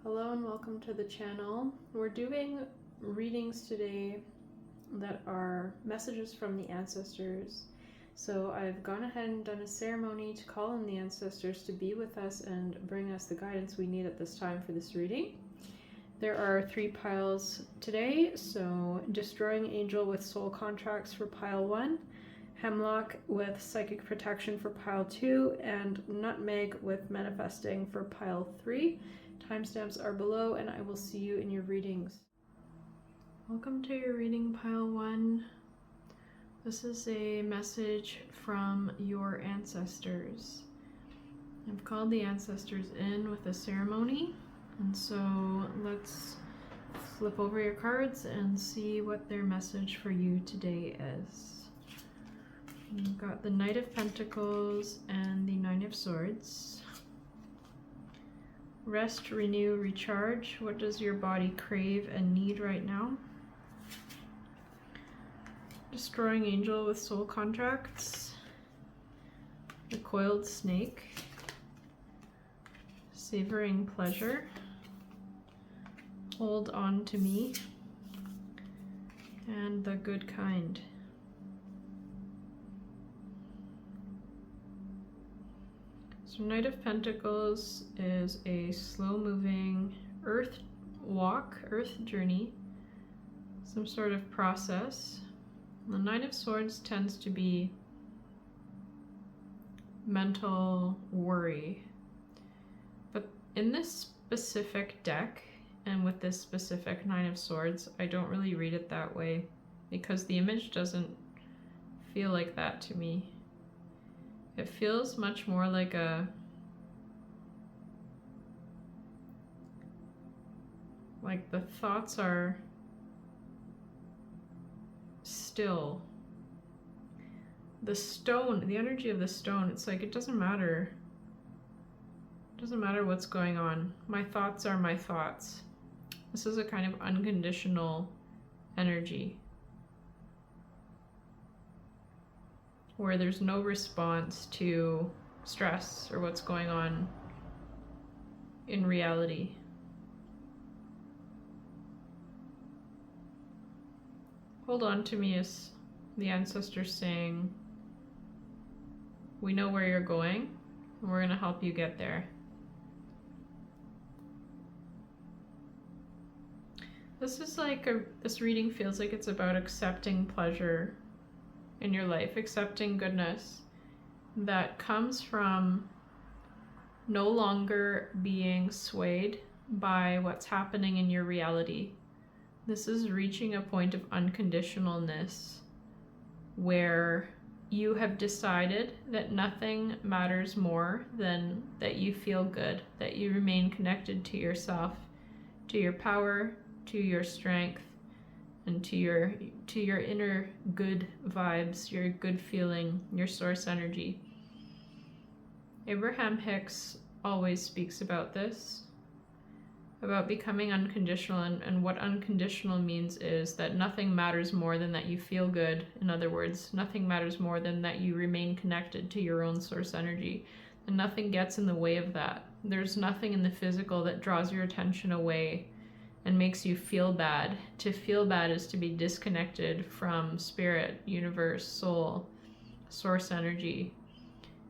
Hello and welcome to the channel. We're doing readings today that are messages from the ancestors. So I've gone ahead and done a ceremony to call in the ancestors to be with us and bring us the guidance we need at this time for this reading. There are 3 piles today, so Destroying Angel with Soul Contracts for pile 1, Hemlock with Psychic Protection for pile 2, and Nutmeg with Manifesting for pile 3. Timestamps are below, and I will see you in your readings. Welcome to your reading, pile 1. This is a message from your ancestors. I've called the ancestors in with a ceremony, and so let's flip over your cards and see what their message for you today is. You've got the Knight of Pentacles and the Nine of Swords. Rest, renew, recharge. What does your body crave and need right now? Destroying Angel with Soul Contracts. The Coiled Snake. Savoring Pleasure. Hold on to me. And the Good Kind. So Knight of Pentacles is a slow-moving earth walk, earth journey, some sort of process. The Nine of Swords tends to be mental worry. But in this specific deck, and with this specific Nine of Swords, I don't really read it that way because the image doesn't feel like that to me. It feels much more like the thoughts are still. The stone, the energy of the stone, it's like it doesn't matter. It doesn't matter what's going on. My thoughts are my thoughts. This is a kind of unconditional energy, where there's no response to stress or what's going on in reality. Hold on to me is the ancestors saying, we know where you're going, and we're going to help you get there. This is like this reading feels like it's about accepting pleasure in your life, accepting goodness that comes from no longer being swayed by what's happening in your reality. This is reaching a point of unconditionalness where you have decided that nothing matters more than that you feel good, that you remain connected to yourself, to your power, to your strength, and to your inner good vibes, your good feeling, your source energy. Abraham Hicks always speaks about this, about becoming unconditional, and what unconditional means is that nothing matters more than that you feel good. In other words, nothing matters more than that you remain connected to your own source energy, and nothing gets in the way of that. There's nothing in the physical that draws your attention away and makes you feel bad. To feel bad is to be disconnected from spirit, universe, soul, source energy.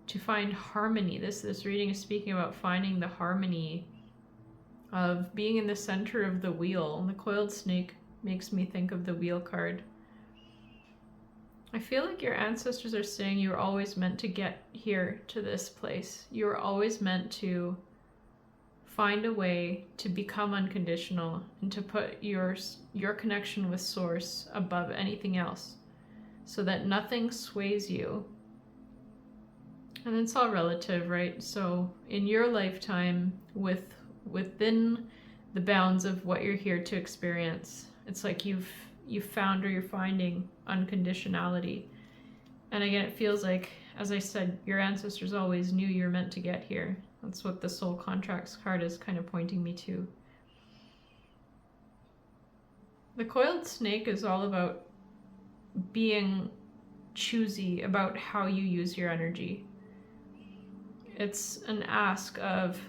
To find harmony. This reading is speaking about finding the harmony of being in the center of the wheel. The Coiled Snake makes me think of the wheel card. I feel like your ancestors are saying you were always meant to get here to this place. You were always meant to find a way to become unconditional and to put your connection with source above anything else so that nothing sways you. And it's all relative, right? So in your lifetime, within the bounds of what you're here to experience, it's like you've found or you're finding unconditionality. And again, it feels like, as I said, your ancestors always knew you're meant to get here. That's what the Soul Contracts card is kind of pointing me to. The Coiled Snake is all about being choosy about how you use your energy. It's an ask of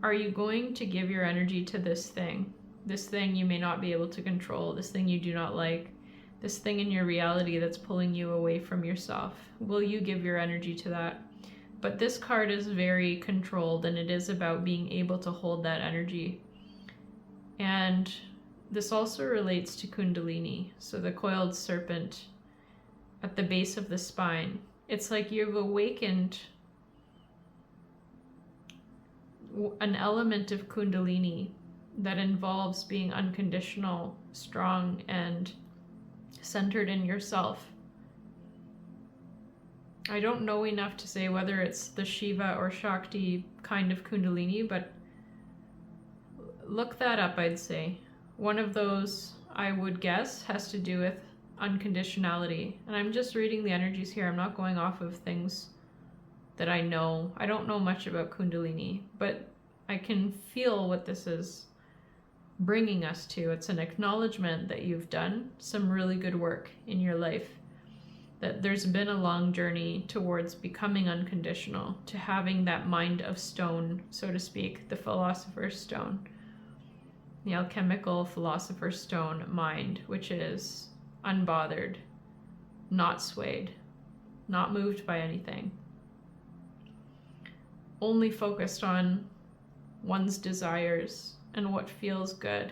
are you going to give your energy to this thing you may not be able to control, this thing you do not like, this thing in your reality that's pulling you away from yourself? Will you give your energy to that? But this card is very controlled, and it is about being able to hold that energy. And this also relates to Kundalini, so the coiled serpent at the base of the spine. It's like you've awakened an element of Kundalini that involves being unconditional, strong, and centered in yourself. I don't know enough to say whether it's the Shiva or Shakti kind of Kundalini, but look that up, I'd say. One of those, I would guess, has to do with unconditionality. And I'm just reading the energies here. I'm not going off of things that I know. I don't know much about Kundalini, but I can feel what this is bringing us to. It's an acknowledgement that you've done some really good work in your life, that there's been a long journey towards becoming unconditional, to having that mind of stone, so to speak, the philosopher's stone, the alchemical philosopher's stone mind, which is unbothered, not swayed, not moved by anything, only focused on one's desires and what feels good,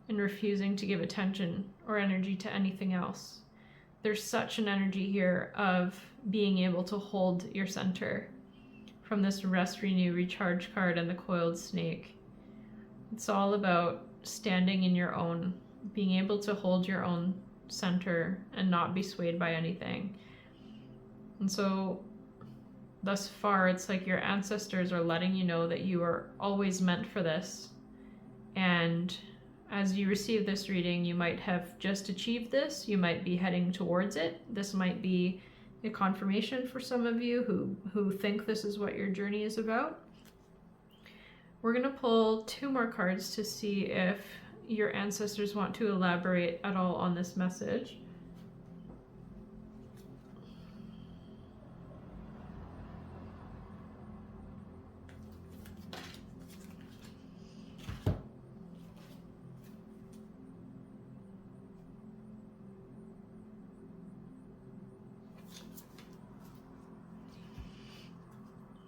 and refusing to give attention or energy to anything else. There's such an energy here of being able to hold your center from this rest, renew, recharge card and the coiled snake. It's all about standing in your own, being able to hold your own center and not be swayed by anything. And so thus far, it's like your ancestors are letting you know that you are always meant for this. And as you receive this reading, you might have just achieved this. You might be heading towards it. This might be a confirmation for some of you who think this is what your journey is about. We're going to pull 2 more cards to see if your ancestors want to elaborate at all on this message.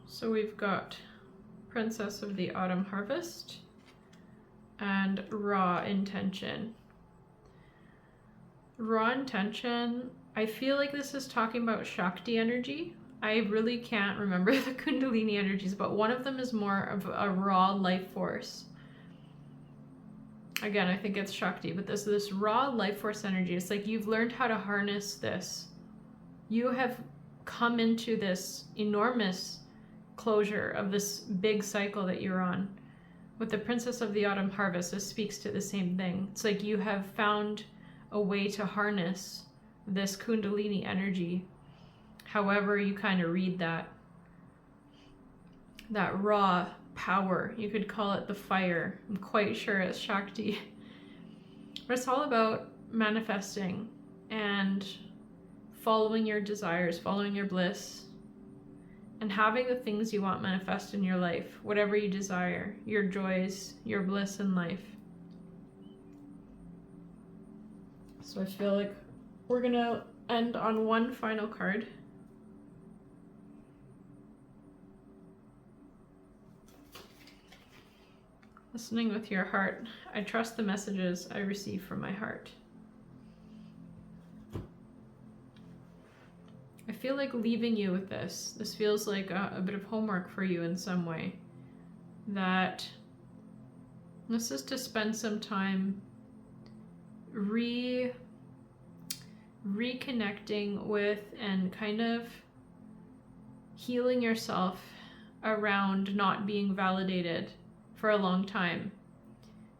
So we've got Princess of the Autumn Harvest and Raw Intention. Raw Intention, I feel like this is talking about Shakti energy. I really can't remember the Kundalini energies, but one of them is more of a raw life force. Again, I think it's Shakti, but this raw life force energy, it's like you've learned how to harness this. You have come into this enormous closure of this big cycle that you're on. With the Princess of the Autumn Harvest, this speaks to the same thing. It's like you have found a way to harness this Kundalini energy, however you kind of read that raw power. You could call it the fire. I'm quite sure it's Shakti. But it's all about manifesting and following your desires, following your bliss, and having the things you want manifest in your life, whatever you desire, your joys, your bliss in life. So I feel like we're gonna end on one final card. Listening with your heart. I trust the messages I receive from my heart. I feel like leaving you with this. This feels like a bit of homework for you in some way. That this is to spend some time reconnecting with and kind of healing yourself around not being validated for a long time.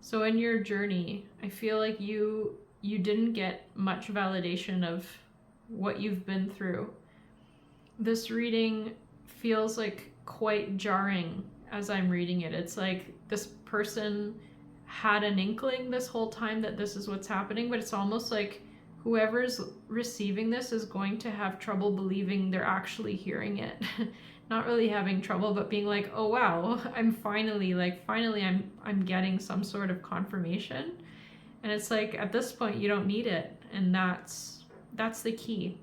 So in your journey, I feel like you didn't get much validation of what you've been through. This reading feels like quite jarring as I'm reading it. It's like this person had an inkling this whole time that this is what's happening, but it's almost like whoever's receiving this is going to have trouble believing they're actually hearing it. not really having trouble, but being like, oh wow, I'm finally I'm getting some sort of confirmation. And it's like, at this point you don't need it, and that's the key.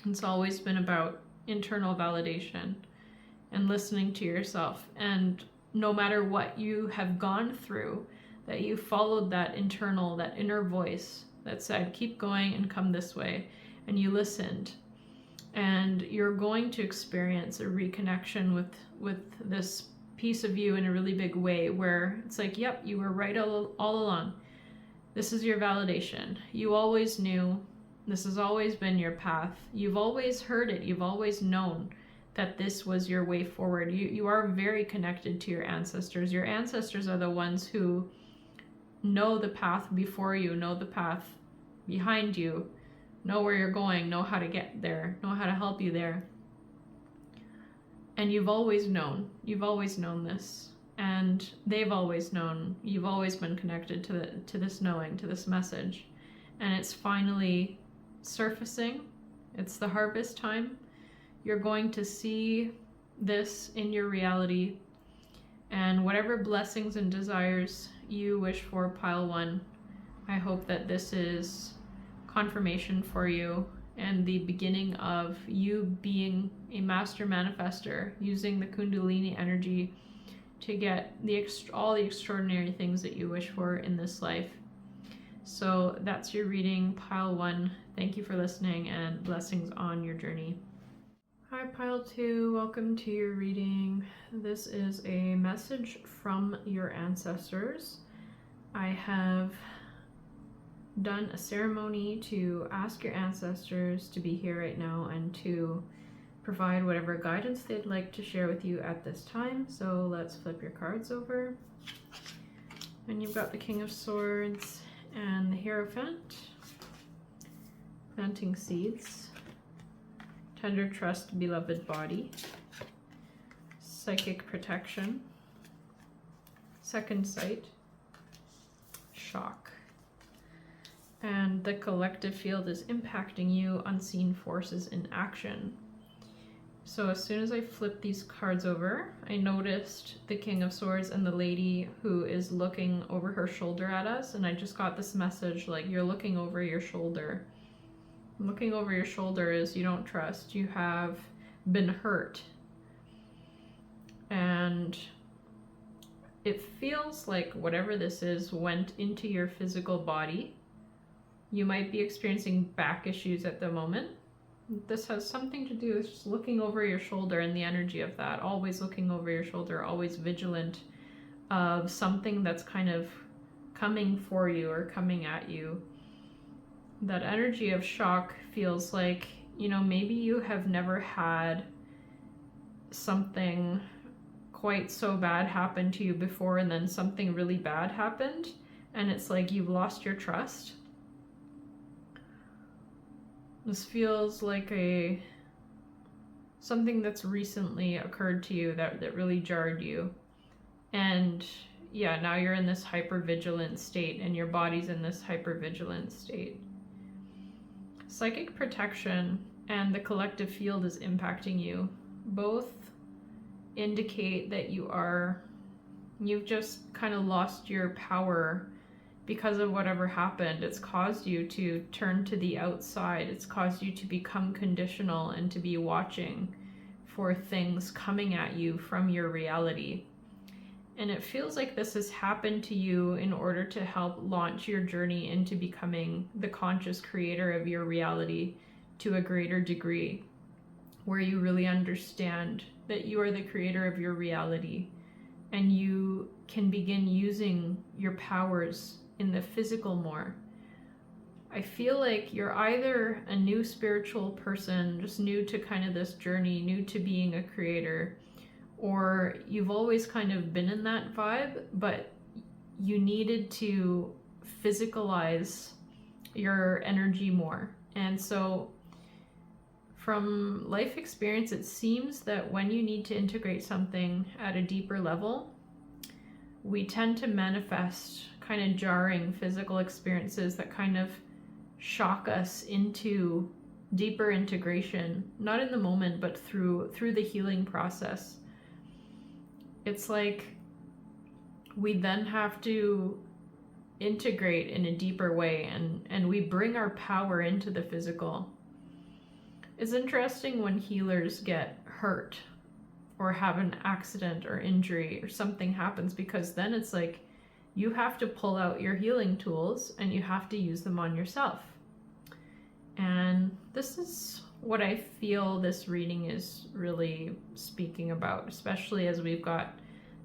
It's always been about internal validation and listening to yourself. And no matter what you have gone through, that you followed that inner voice that said, keep going and come this way. And you listened. And you're going to experience a reconnection with this piece of you in a really big way, where it's like, yep, you were right all along. This is your validation. You always knew. This has always been your path. You've always heard it. You've always known that this was your way forward. You are very connected to your ancestors. Your ancestors are the ones who know the path before you, know the path behind you, know where you're going, know how to get there, know how to help you there. And you've always known this. And they've always known. You've always been connected to this knowing, to this message. And it's finally surfacing. It's the harvest time. You're going to see this in your reality. And whatever blessings and desires you wish for, pile 1, I hope that this is confirmation for you and the beginning of you being a master manifester, using the Kundalini energy to get all the extraordinary things that you wish for in this life. So that's your reading, pile 1. Thank you for listening, and blessings on your journey. Hi, pile 2. Welcome to your reading. This is a message from your ancestors. I have done a ceremony to ask your ancestors to be here right now and to provide whatever guidance they'd like to share with you at this time. So let's flip your cards over. And you've got the King of Swords and the Hierophant. Planting seeds. Tender trust, beloved body. Psychic protection. Second sight. Shock. And the collective field is impacting you, unseen forces in action. So as soon as I flipped these cards over, I noticed the King of Swords and the lady who is looking over her shoulder at us, and I just got this message like, you're looking over your shoulder. Looking over your shoulder is you don't trust, you have been hurt. And it feels like whatever this is went into your physical body. You might be experiencing back issues at the moment. This has something to do with just looking over your shoulder and the energy of that. Always looking over your shoulder, always vigilant of something that's kind of coming for you or coming at you. That energy of shock feels like, maybe you have never had something quite so bad happen to you before, and then something really bad happened, and it's like you've lost your trust. This feels like something that's recently occurred to you that really jarred you. And yeah, now you're in this hypervigilant state, and your body's in this hypervigilant state. Psychic protection and the collective field is impacting you. Both indicate that you've just kind of lost your power because of whatever happened. It's caused you to turn to the outside. It's caused you to become conditional and to be watching for things coming at you from your reality. And it feels like this has happened to you in order to help launch your journey into becoming the conscious creator of your reality to a greater degree, where you really understand that you are the creator of your reality and you can begin using your powers in the physical more. I feel like you're either a new spiritual person, just new to kind of this journey, new to being a creator, or you've always kind of been in that vibe, but you needed to physicalize your energy more. And so from life experience, it seems that when you need to integrate something at a deeper level, we tend to manifest kind of jarring physical experiences that kind of shock us into deeper integration, not in the moment, but through the healing process. It's like we then have to integrate in a deeper way, and we bring our power into the physical. It's interesting when healers get hurt or have an accident or injury or something happens, because then it's like you have to pull out your healing tools and you have to use them on yourself. And this is what I feel this reading is really speaking about, especially as we've got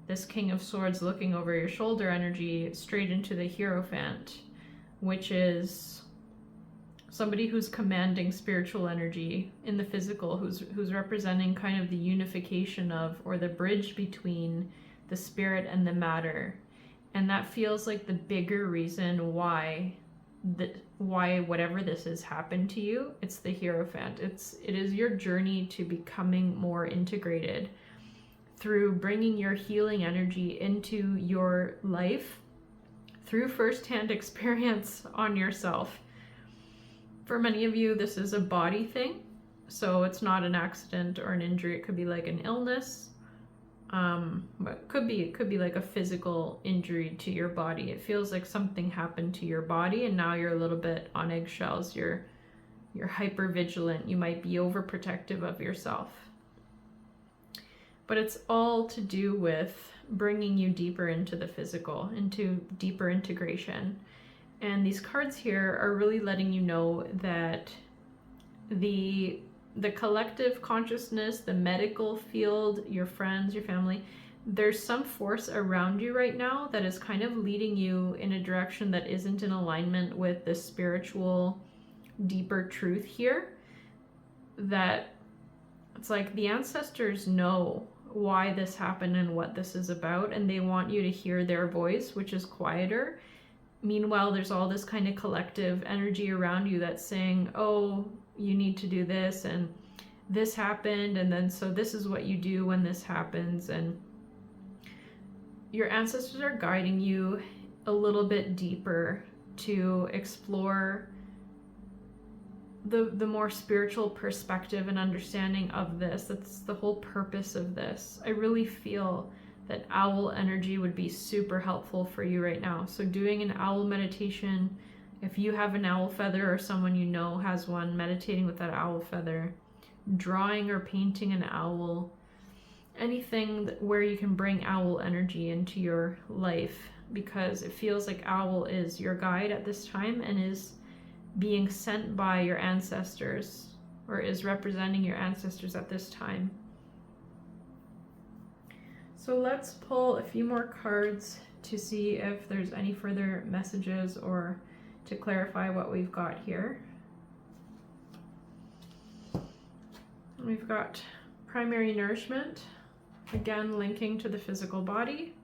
this King of Swords looking over your shoulder energy straight into the Hierophant, which is somebody who's commanding spiritual energy in the physical, who's representing kind of the unification of, or the bridge between the spirit and the matter. And that feels like the bigger reason why whatever this has happened to you, it's the Hierophant. It is your journey to becoming more integrated through bringing your healing energy into your life through firsthand experience on yourself. For many of you, this is a body thing, so it's not an accident or an injury. It could be like an illness, but it could be like a physical injury to your body. It feels like something happened to your body, and now you're a little bit on eggshells. You're hyper vigilant. You might be overprotective of yourself. But it's all to do with bringing you deeper into the physical, into deeper integration. And these cards here are really letting you know that the collective consciousness, the medical field, your friends, your family, there's some force around you right now that is kind of leading you in a direction that isn't in alignment with the spiritual, deeper truth here. That it's like the ancestors know why this happened and what this is about, and they want you to hear their voice, which is quieter. Meanwhile, there's all this kind of collective energy around you that's saying, oh, you need to do this, and this happened, and then so this is what you do when this happens. And your ancestors are guiding you a little bit deeper to explore the more spiritual perspective and understanding of this. That's the whole purpose of this. I really feel that owl energy would be super helpful for you right now. So doing an owl meditation, if you have an owl feather or someone you know has one, meditating with that owl feather, drawing or painting an owl, anything where you can bring owl energy into your life, because it feels like owl is your guide at this time and is being sent by your ancestors, or is representing your ancestors at this time. So let's pull a few more cards to see if there's any further messages or to clarify what we've got here. We've got primary nourishment, again linking to the physical body.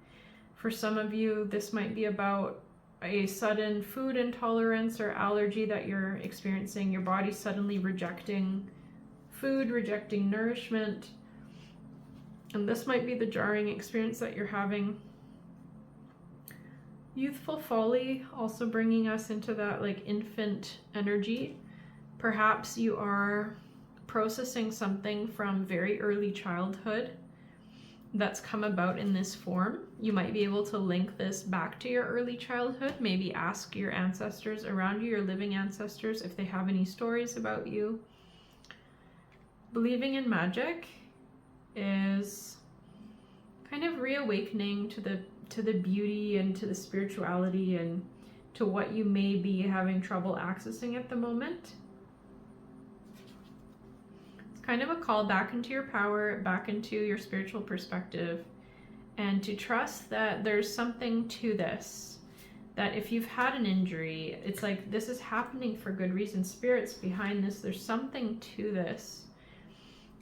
For some of you, this might be about a sudden food intolerance or allergy that you're experiencing, your body suddenly rejecting food, rejecting nourishment. And this might be the jarring experience that you're having. Youthful folly, also bringing us into that like infant energy. Perhaps you are processing something from very early childhood that's come about in this form. You might be able to link this back to your early childhood. Maybe ask your ancestors around you, your living ancestors, if they have any stories about you. Believing in magic is kind of reawakening to the beauty and to the spirituality and to what you may be having trouble accessing at the moment. Kind of a call back into your power, back into your spiritual perspective, and to trust that there's something to this. That if you've had an injury, it's like this is happening for good reason. Spirit's behind this. There's something to this.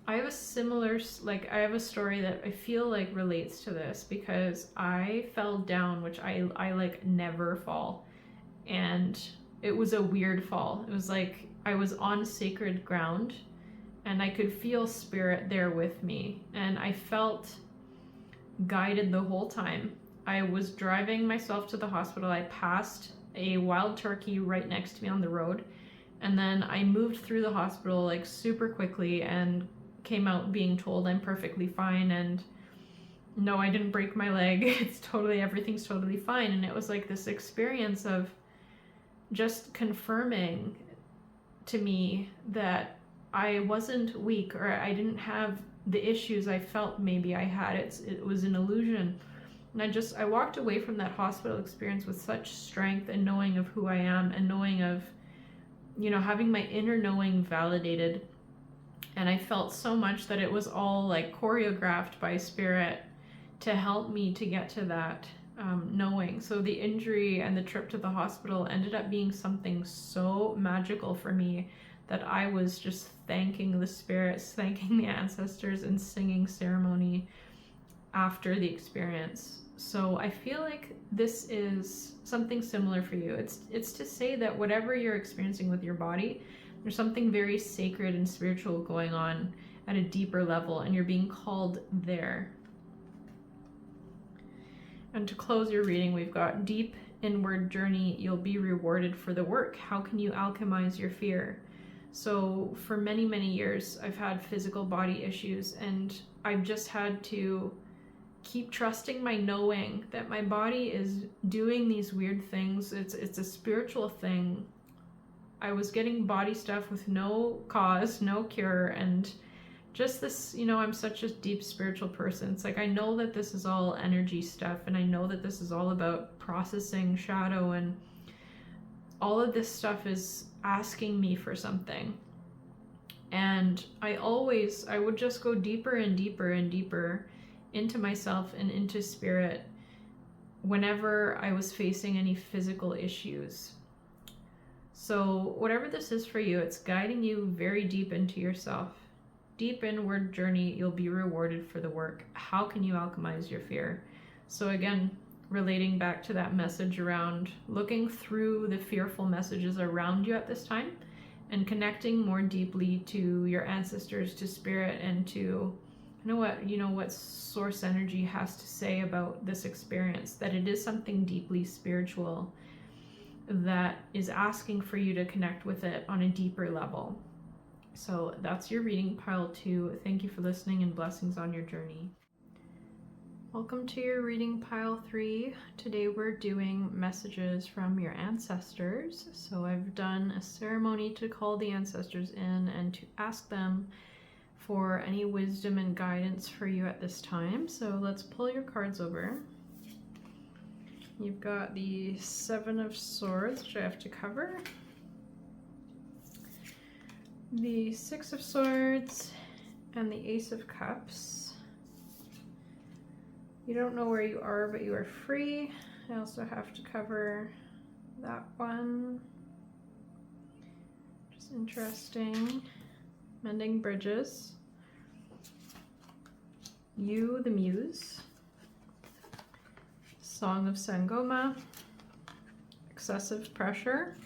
I have a similar, I have a story that I feel like relates to this, because I fell down, which I like never fall. And it was a weird fall. It was like I was on sacred ground, and I could feel spirit there with me, and I felt guided the whole time. I was driving myself to the hospital. I passed a wild turkey right next to me on the road, And then I moved through the hospital like super quickly and came out being told I'm perfectly fine, and no, I didn't break my leg. Everything's totally fine. And it was like this experience of just confirming to me that I wasn't weak, or I didn't have the issues I felt maybe I had. It was an illusion. And I walked away from that hospital experience with such strength and knowing of who I am, and knowing of, having my inner knowing validated. And I felt so much that it was all like choreographed by spirit to help me to get to that knowing. So the injury and the trip to the hospital ended up being something so magical for me that I was just thanking the spirits, thanking the ancestors, and singing ceremony after the experience. So I feel like this is something similar for you. It's to say that whatever you're experiencing with your body, there's something very sacred and spiritual going on at a deeper level, and you're being called there. And to close your reading, we've got deep inward journey, you'll be rewarded for the work. How can you alchemize your fear? So for many, many years, I've had physical body issues, and I've just had to keep trusting my knowing that my body is doing these weird things. It's a spiritual thing. I was getting body stuff with no cause, no cure, and just this, I'm such a deep spiritual person. It's like I know that this is all energy stuff, and I know that this is all about processing shadow, and all of this stuff is asking me for something. And I would just go deeper and deeper and deeper into myself and into spirit whenever I was facing any physical issues. So whatever this is for you, it's guiding you very deep into yourself. Deep inward journey, you'll be rewarded for the work. How can you alchemize your fear? So again, relating back to that message around looking through the fearful messages around you at this time and connecting more deeply to your ancestors, to spirit, and to what source energy has to say about this experience, that it is something deeply spiritual that is asking for you to connect with it on a deeper level. So that's your reading, pile 2. Thank you for listening, and blessings on your journey. Welcome to your reading, pile 3. Today we're doing messages from your ancestors. So I've done a ceremony to call the ancestors in and to ask them for any wisdom and guidance for you at this time. So let's pull your cards over. You've got the 7 of Swords, which I have to cover. The 6 of Swords and the Ace of Cups. You don't know where you are, but you are free. I also have to cover that one. Just interesting. Mending bridges. You, the Muse. Song of Sangoma. Excessive pressure.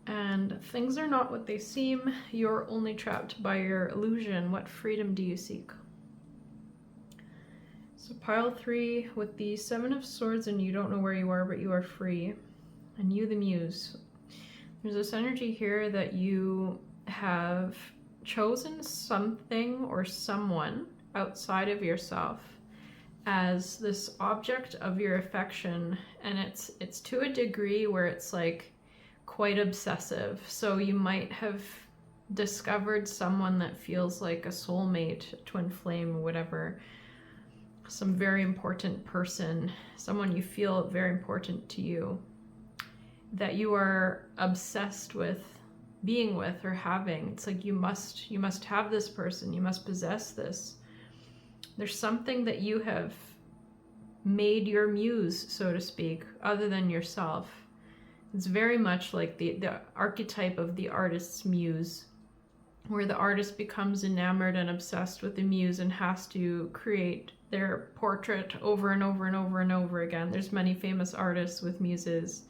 And things are not what they seem. You're only trapped by your illusion. What freedom do you seek? So pile 3 with the 7 of Swords, and you don't know where you are, but you are free. And you, the Muse. There's this energy here that you have chosen something or someone outside of yourself as this object of your affection, and it's to a degree where it's like quite obsessive. So you might have discovered someone that feels like a soulmate, a twin flame, whatever, some very important person, someone you feel very important to you, that you are obsessed with being with or having. It's like you must have this person, you must possess this. There's something that you have made your muse, so to speak, other than yourself. It's very much like the archetype of the artist's muse, where the artist becomes enamored and obsessed with the muse and has to create their portrait over and over and over and over again. There's many famous artists with muses.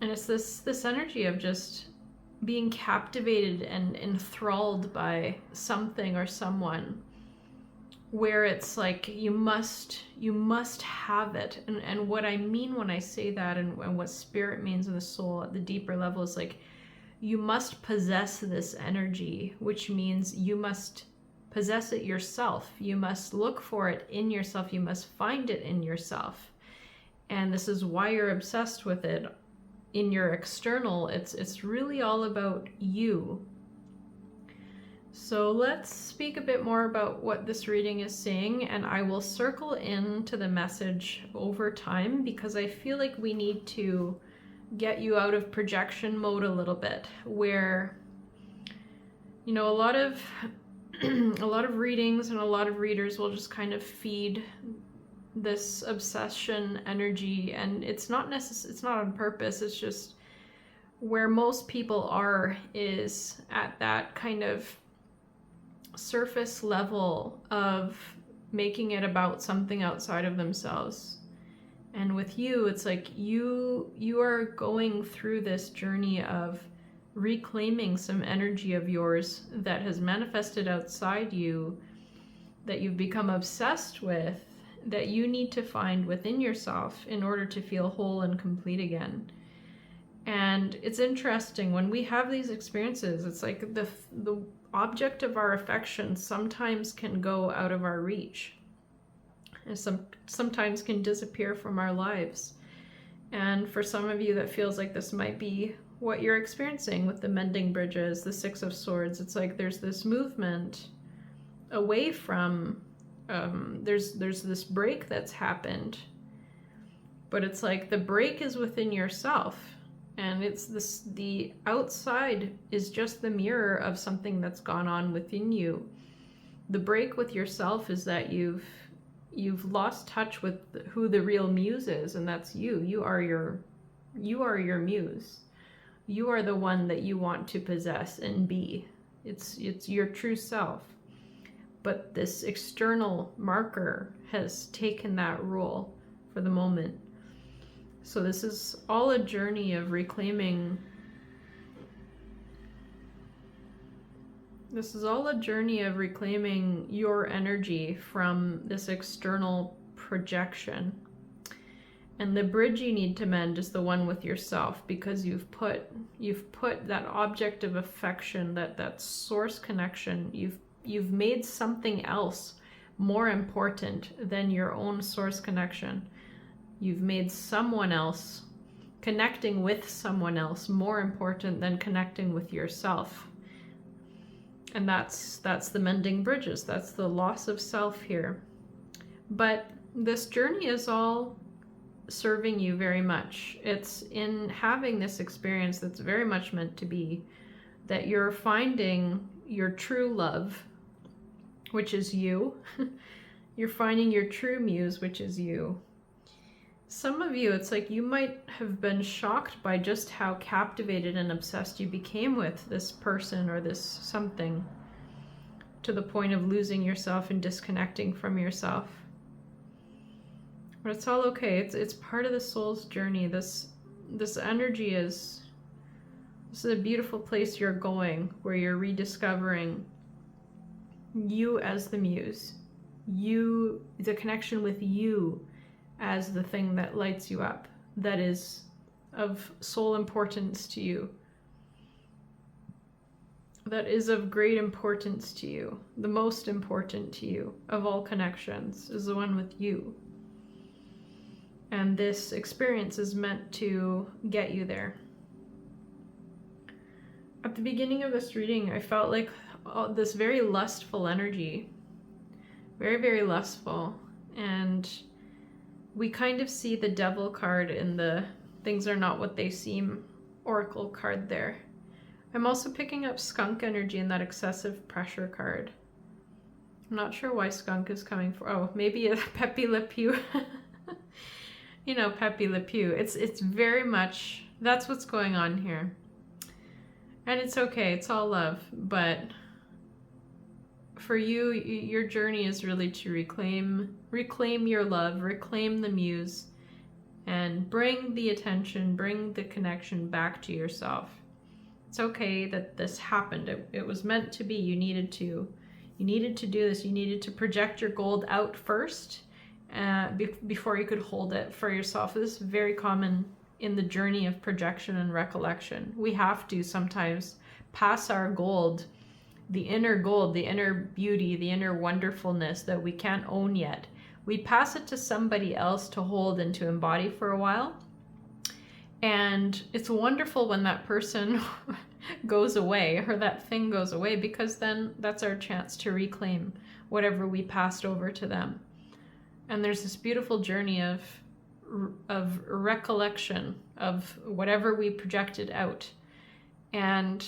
And it's this energy of just being captivated and enthralled by something or someone where it's like you must have it. And what I mean when I say that, and what spirit means in the soul at the deeper level, is like you must possess this energy, which means you must possess it yourself. You must look for it in yourself. You must find it in yourself. And this is why you're obsessed with it in your external. It's really all about you. So let's speak a bit more about what this reading is saying, and I will circle into the message over time, because I feel like we need to get you out of projection mode a little bit, where, you know, a lot of readings and a lot of readers will just kind of feed this obsession energy, and it's not on purpose. It's just where most people are, is at that kind of surface level of making it about something outside of themselves. And with you, it's like you are going through this journey of reclaiming some energy of yours that has manifested outside you, that you've become obsessed with, that you need to find within yourself in order to feel whole and complete again. And it's interesting, when we have these experiences, it's like the object of our affection sometimes can go out of our reach, and sometimes can disappear from our lives. And for some of you, that feels like this might be what you're experiencing with the mending bridges, the Six of Swords. It's like there's this movement away from, there's this break that's happened, but it's like the break is within yourself, and it's the outside is just the mirror of something that's gone on within you. The break with yourself is that you've lost touch with who the real muse is, and that's you. You are your muse. You are the one that you want to possess and be. It's your true self. But this external marker has taken that role for the moment. So this is all a journey of reclaiming. This is all a journey of reclaiming your energy from this external projection. And the bridge you need to mend is the one with yourself, because you've put that object of affection, that source connection, you've made something else more important than your own source connection. You've made someone else, connecting with someone else, more important than connecting with yourself. And that's the mending bridges. That's the loss of self here. But this journey is all serving you very much. It's in having this experience that's very much meant to be, that you're finding your true love, which is you. You're finding your true muse, which is you. Some of you, it's like you might have been shocked by just how captivated and obsessed you became with this person or this something, to the point of losing yourself and disconnecting from yourself. But it's all okay. It's part of the soul's journey. This energy is a beautiful place you're going, where you're rediscovering you as the muse. You, the connection with you as the thing that lights you up, that is of soul importance to you, that is of great importance to you. The most important to you of all connections is the one with you. And this experience is meant to get you there. At the beginning of this reading, I felt like this very lustful energy, very, very lustful. And we kind of see the devil card in the things are not what they seem oracle card there. I'm also picking up skunk energy in that excessive pressure card. I'm not sure why skunk is coming for, oh, maybe a Pepe Le Pew. You know, Pepe Le Pew. It's very much, that's what's going on here. And it's okay, it's all love, but for you, your journey is really to reclaim your love, reclaim the muse, and bring the attention, bring the connection back to yourself. It's okay that this happened. It was meant to be. You needed to You needed to do this. You needed to project your gold out first before you could hold it for yourself. This is very common in the journey of projection and recollection. We have to sometimes pass our gold, the inner beauty, the inner wonderfulness that we can't own yet. We pass it to somebody else to hold and to embody for a while. And it's wonderful when that person goes away, or that thing goes away, because then that's our chance to reclaim whatever we passed over to them. And there's this beautiful journey of recollection of whatever we projected out. And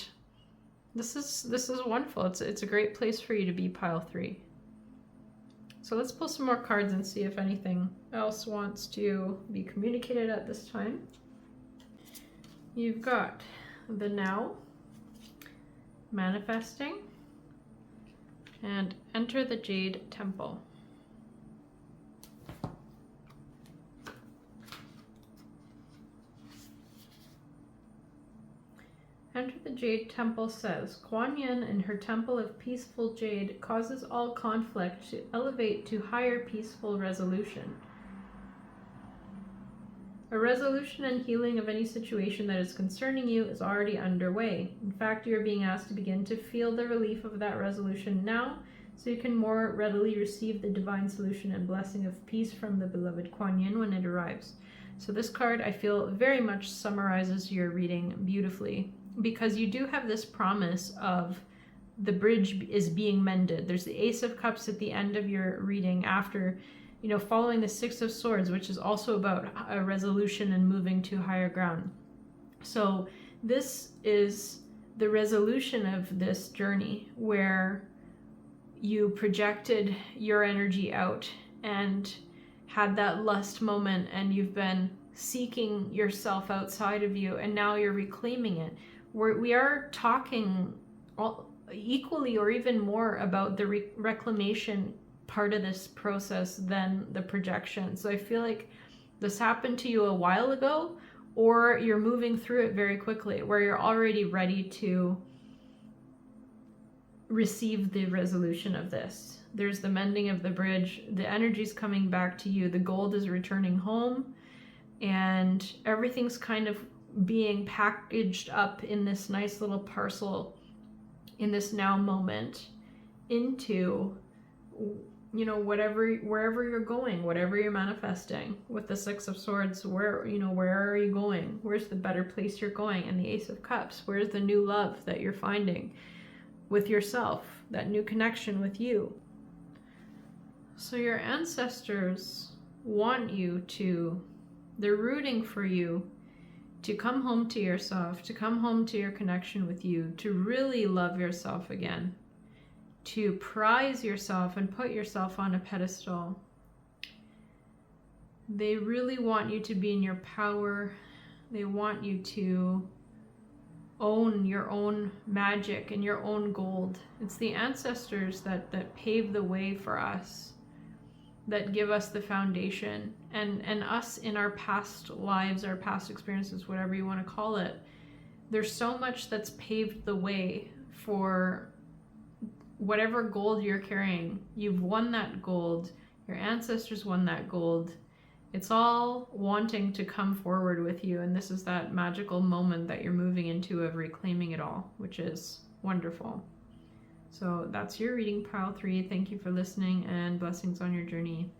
this is wonderful. It's a great place for you to be, pile 3. So let's pull some more cards and see if anything else wants to be communicated at this time. You've got the now, manifesting, and enter the Jade Temple. Enter the Jade Temple says, Kuan Yin in her temple of peaceful jade causes all conflict to elevate to higher peaceful resolution. A resolution and healing of any situation that is concerning you is already underway. In fact, you are being asked to begin to feel the relief of that resolution now, so you can more readily receive the divine solution and blessing of peace from the beloved Kuan Yin when it arrives. So this card, I feel, very much summarizes your reading beautifully, because you do have this promise of the bridge is being mended. There's the Ace of Cups at the end of your reading after, following the Six of Swords, which is also about a resolution and moving to higher ground. So this is the resolution of this journey where you projected your energy out and had that lust moment, and you've been seeking yourself outside of you, and now you're reclaiming it. We are talking equally or even more about the reclamation part of this process than the projection. So I feel like this happened to you a while ago, or you're moving through it very quickly, where you're already ready to receive the resolution of this. There's the mending of the bridge, the energy's coming back to you, the gold is returning home, and everything's kind of being packaged up in this nice little parcel in this now moment into, wherever you're going, whatever you're manifesting. With the Six of Swords, where are you going? Where's the better place you're going? And the Ace of Cups, where's the new love that you're finding with yourself, that new connection with you? So your ancestors want you to, they're rooting for you to come home to yourself, to come home to your connection with you, to really love yourself again, to prize yourself and put yourself on a pedestal. They really want you to be in your power. They want you to own your own magic and your own gold. It's the ancestors that pave the way for us, that give us the foundation, and us in our past lives, our past experiences, whatever you want to call it. There's so much that's paved the way for whatever gold you're carrying. You've won that gold. Your ancestors won that gold. It's all wanting to come forward with you, and this is that magical moment that you're moving into of reclaiming it all, which is wonderful. So that's your reading, pile 3. Thank you for listening, and blessings on your journey.